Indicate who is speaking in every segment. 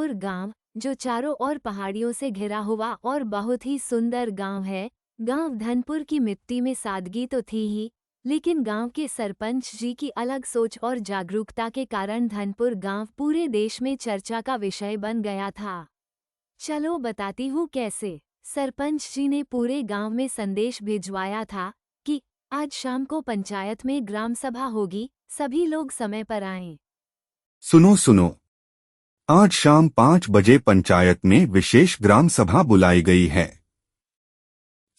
Speaker 1: धनपुर गांव, जो चारों ओर पहाड़ियों से घिरा हुआ और बहुत ही सुंदर गांव है। गांव धनपुर की मिट्टी में सादगी तो थी ही, लेकिन गांव के सरपंच जी की अलग सोच और जागरूकता के कारण धनपुर गांव पूरे देश में चर्चा का विषय बन गया था। चलो बताती हूँ कैसे। सरपंच जी ने पूरे गांव में संदेश भिजवाया था कि आज शाम को पंचायत में ग्राम सभा होगी, सभी लोग समय पर आएं।
Speaker 2: सुनो सुनो, आज शाम 5 बजे पंचायत में विशेष ग्राम सभा बुलाई गई है।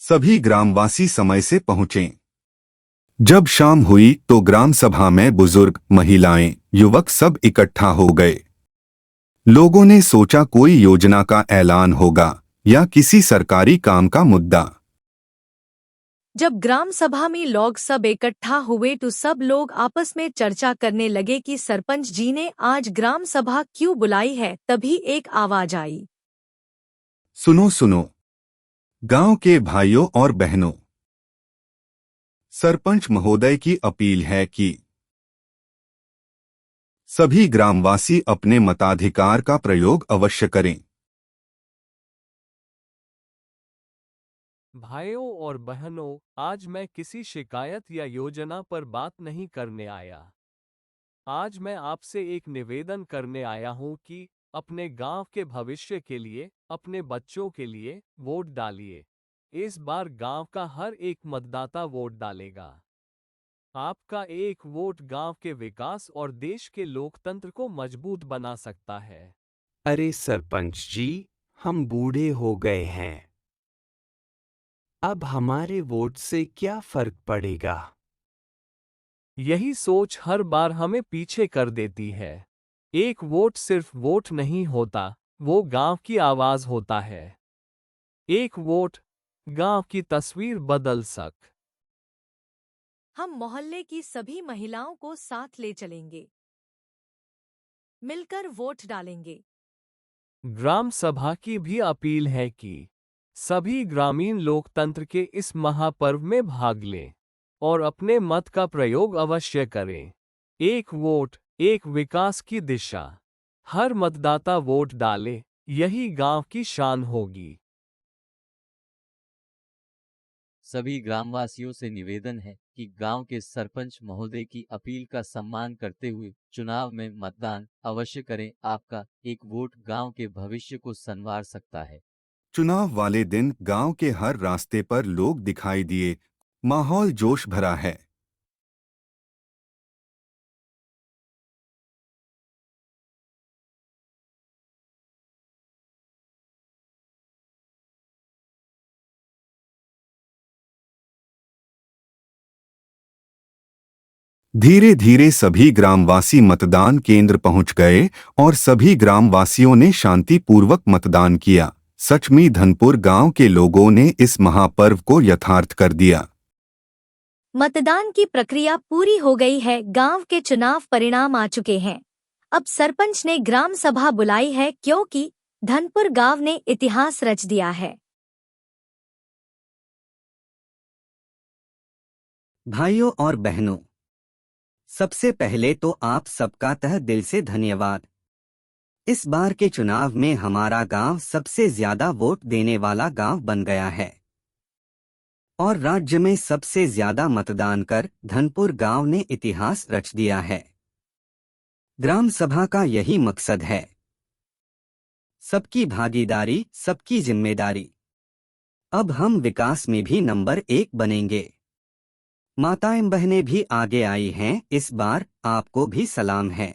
Speaker 2: सभी ग्रामवासी समय से पहुंचें। जब शाम हुई तो ग्राम सभा में बुजुर्ग, महिलाएं, युवक सब इकट्ठा हो गए। लोगों ने सोचा कोई योजना का ऐलान होगा या किसी सरकारी काम का मुद्दा।
Speaker 3: जब ग्राम सभा में लोग सब इकट्ठा हुए तो सब लोग आपस में चर्चा करने लगे कि सरपंच जी ने आज ग्राम सभा क्यों बुलाई है। तभी एक आवाज आई,
Speaker 2: सुनो सुनो, गांव के भाइयों और बहनों, सरपंच महोदय की अपील है कि सभी ग्रामवासी अपने मताधिकार का प्रयोग अवश्य करें।
Speaker 4: भाइयों और बहनों, आज मैं किसी शिकायत या योजना पर बात नहीं करने आया। आज मैं आपसे एक निवेदन करने आया हूं कि अपने गांव के भविष्य के लिए, अपने बच्चों के लिए वोट डालिए। इस बार गांव का हर एक मतदाता वोट डालेगा। आपका एक वोट गांव के विकास और देश के लोकतंत्र को मजबूत बना सकता है।
Speaker 5: अरे सरपंच जी, हम बूढ़े हो गए हैं। अब हमारे वोट से क्या फर्क पड़ेगा?
Speaker 4: यही सोच हर बार हमें पीछे कर देती है। एक वोट सिर्फ वोट नहीं होता, वो गांव की आवाज होता है। एक वोट गांव की तस्वीर बदल सक।
Speaker 3: हम मोहल्ले की सभी महिलाओं को साथ ले चलेंगे, मिलकर वोट डालेंगे।
Speaker 4: ग्राम सभा की भी अपील है कि सभी ग्रामीण लोकतंत्र के इस महापर्व में भाग लें और अपने मत का प्रयोग अवश्य करें। एक वोट, एक विकास की दिशा। हर मतदाता वोट डाले, यही गांव की शान होगी।
Speaker 6: सभी ग्रामवासियों से निवेदन है कि गांव के सरपंच महोदय की अपील का सम्मान करते हुए चुनाव में मतदान अवश्य करें। आपका एक वोट गांव के भविष्य को संवार सकता है।
Speaker 2: चुनाव वाले दिन गांव के हर रास्ते पर लोग दिखाई दिए, माहौल जोश भरा है। धीरे धीरे सभी ग्रामवासी मतदान केंद्र पहुंच गए और सभी ग्रामवासियों ने शांतिपूर्वक मतदान किया। सच में धनपुर गांव के लोगों ने इस महापर्व को यथार्थ कर दिया।
Speaker 3: मतदान की प्रक्रिया पूरी हो गई है। गांव के चुनाव परिणाम आ चुके हैं। अब सरपंच ने ग्राम सभा बुलाई है क्योंकि धनपुर गांव ने इतिहास रच दिया है।
Speaker 7: भाइयों और बहनों, सबसे पहले तो आप सबका तहे दिल से धन्यवाद। इस बार के चुनाव में हमारा गांव सबसे ज्यादा वोट देने वाला गांव बन गया है और राज्य में सबसे ज्यादा मतदान कर धनपुर गांव ने इतिहास रच दिया है। ग्राम सभा का यही मकसद है, सबकी भागीदारी, सबकी जिम्मेदारी। अब हम विकास में भी नंबर 1 बनेंगे। माताएं बहनें भी आगे आई हैं, इस बार आपको भी सलाम है।